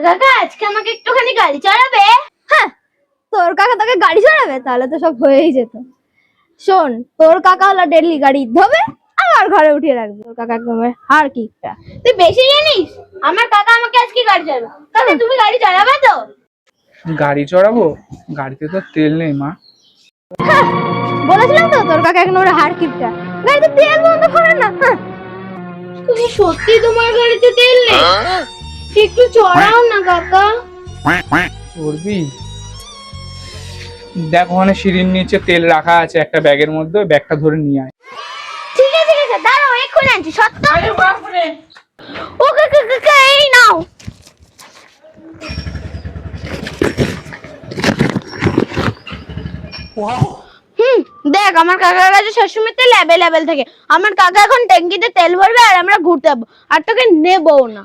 কাকা আজকে আমাকে একটুখানি গাড়ি চালাবে? হ্যাঁ, তোর কাকা তোকে গাড়ি চালাবে? তাহলে তো সব হয়েই যেত। শোন, তোর কাকা হলো ডেলি গাড়ি ধোবে আমার ঘরে উঠিয়ে রাখবে। তোর কাকা একদম হার কিকটা। তুই বেশি জানিস। আমার কাকা আমাকে আজকে গাড়ি চালাবে। কাকা তুমি গাড়ি চালাবে তো? গাড়ি চড়াবো? গাড়িতে তো তেল নেই মা। হ্যাঁ, বলেছিলাম তো তোর কাকা একদম হার কিকটা। গাড়িতে তেল বন্ধ করে না। তুমি সত্যি তোমার গাড়িতে তেল নেই? একটু চড়াও না কাকা। চড়বি? দেখ ওখানে সিঁড়ির নিচে তেল রাখা আছে একটা ব্যাগের মধ্যে, ওই ব্যাগটা ধরে নিয়ে আয়। ঠিক আছে দাঁড়াও এক্ষুনি আনছি। সত্য? ও কাকা কাকা এই নাও। দেখ আমার কাকার কাছে সবসময় তেল অ্যাভেলেবেল থাকে। আমার কাকা এখন ট্যাঙ্কিতে তেল ভরবে আর আমরা ঘুরতে যাবো, আর তোকে নেবও না।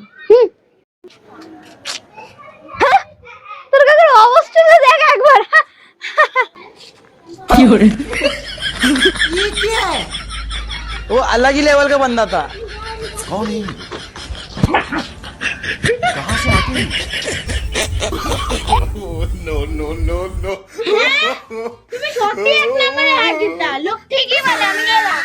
হ্যাঁ, তোর কাকার অবস্থাটা দেখ একবার। ये क्या है? वो अलग ही लेवल का बंदा था। कौन है? कहाँ से आते हैं? তুমি সত্যি এক নম্বরে হাজির, লোক ঠিকই বলে আমি গেলাম।